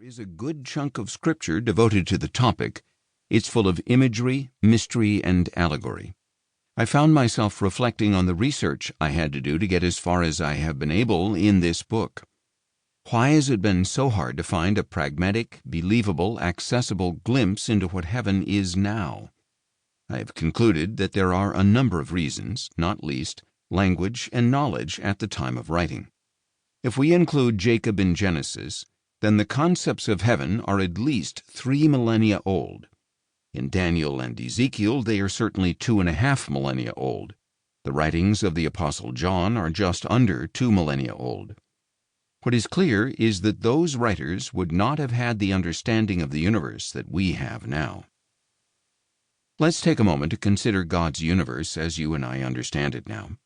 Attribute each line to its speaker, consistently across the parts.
Speaker 1: is a good chunk of scripture devoted to the topic. It's full of imagery, mystery, and allegory. I found myself reflecting on the research I had to do to get as far as I have been able in this book. Why has it been so hard to find a pragmatic, believable, accessible glimpse into what heaven is now? I have concluded that there are a number of reasons, not least language and knowledge at the time of writing. If we include Jacob in Genesis, then the concepts of heaven are at least 3 millennia old. In Daniel and Ezekiel, they are certainly 2.5 millennia old. The writings of the Apostle John are just under 2 millennia old. What is clear is that those writers would not have had the understanding of the universe that we have now. Let's take a moment to consider God's universe as you and I understand it now.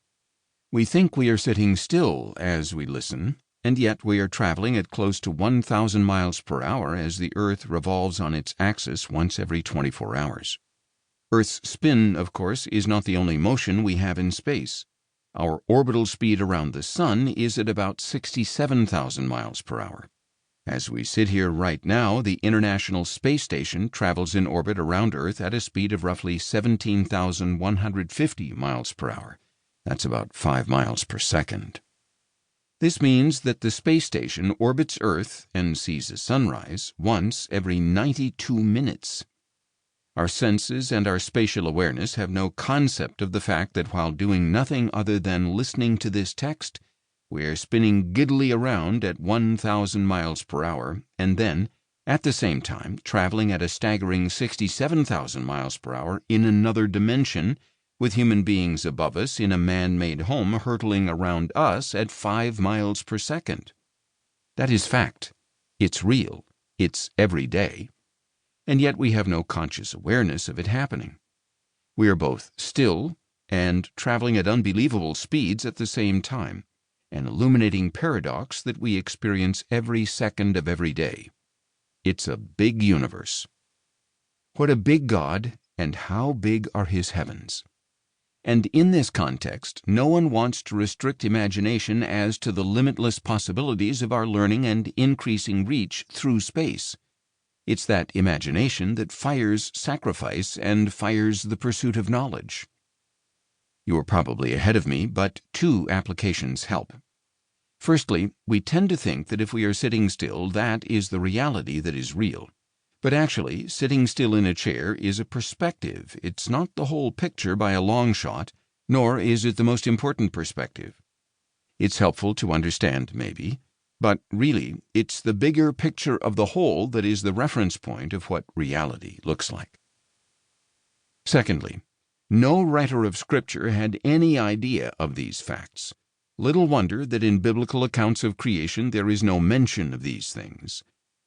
Speaker 1: We think we are sitting still as we listen, and yet we are traveling at close to 1,000 miles per hour as the Earth revolves on its axis once every 24 hours. Earth's spin, of course, is not the only motion we have in space. Our orbital speed around the Sun is at about 67,000 miles per hour. As we sit here right now, the International Space Station travels in orbit around Earth at a speed of roughly 17,150 miles per hour. That's about 5 miles per second. This means that the space station orbits Earth and sees a sunrise once every 92 minutes. Our senses and our spatial awareness have no concept of the fact that while doing nothing other than listening to this text, we are spinning giddily around at 1,000 miles per hour and then, at the same time, traveling at a staggering 67,000 miles per hour in another dimension, with human beings above us in a man-made home hurtling around us at 5 miles per second. That is fact. It's real. It's every day. And yet we have no conscious awareness of it happening. We are both still and traveling at unbelievable speeds at the same time, an illuminating paradox that we experience every second of every day. It's a big universe. What a big God, and how big are his heavens! And in this context, no one wants to restrict imagination as to the limitless possibilities of our learning and increasing reach through space. It's that imagination that fires sacrifice and fires the pursuit of knowledge. You are probably ahead of me, but 2 applications help. Firstly, we tend to think that if we are sitting still, that is the reality that is real. But actually, sitting still in a chair is a perspective. It's not the whole picture by a long shot, nor is it the most important perspective. It's helpful to understand, maybe, but really, it's the bigger picture of the whole that is the reference point of what reality looks like. Secondly, no writer of Scripture had any idea of these facts. Little wonder that in biblical accounts of creation there is no mention of these things.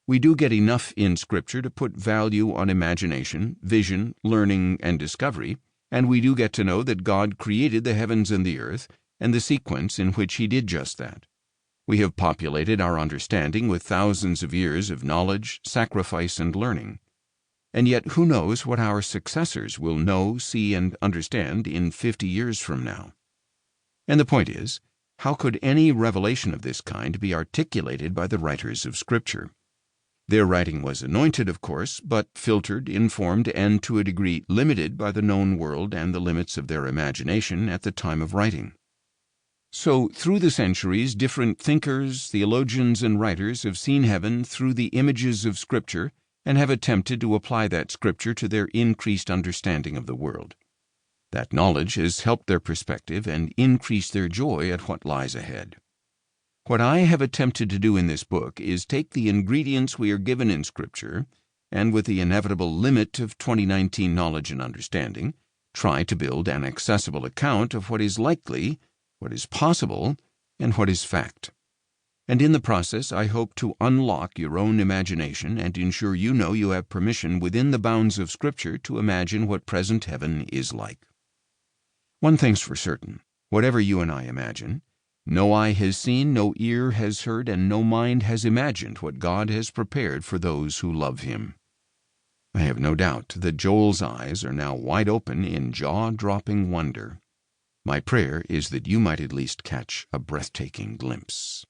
Speaker 1: We do get enough in Scripture to put value on imagination, vision, learning, and discovery, and we do get to know that God created the heavens and the earth, and the sequence in which he did just that. We have populated our understanding with thousands of years of knowledge, sacrifice, and learning. And yet who knows what our successors will know, see, and understand in 50 years from now? And the point is, how could any revelation of this kind be articulated by the writers of Scripture? Their writing was anointed, of course, but filtered, informed, and to a degree limited by the known world and the limits of their imagination at the time of writing. So, through the centuries, different thinkers, theologians, and writers have seen heaven through the images of Scripture and have attempted to apply that Scripture to their increased understanding of the world. That knowledge has helped their perspective and increased their joy at what lies ahead. What I have attempted to do in this book is take the ingredients we are given in Scripture, and with the inevitable limit of 2019 knowledge and understanding, try to build an accessible account of what is likely, what is possible, and what is fact. And in the process, I hope to unlock your own imagination and ensure you know you have permission within the bounds of Scripture to imagine what present heaven is like. One thing's for certain, whatever you and I imagine, no eye has seen, no ear has heard, and no mind has imagined what God has prepared for those who love him. I have no doubt that Joel's eyes are now wide open in jaw-dropping wonder. My prayer is that you might at least catch a breathtaking glimpse.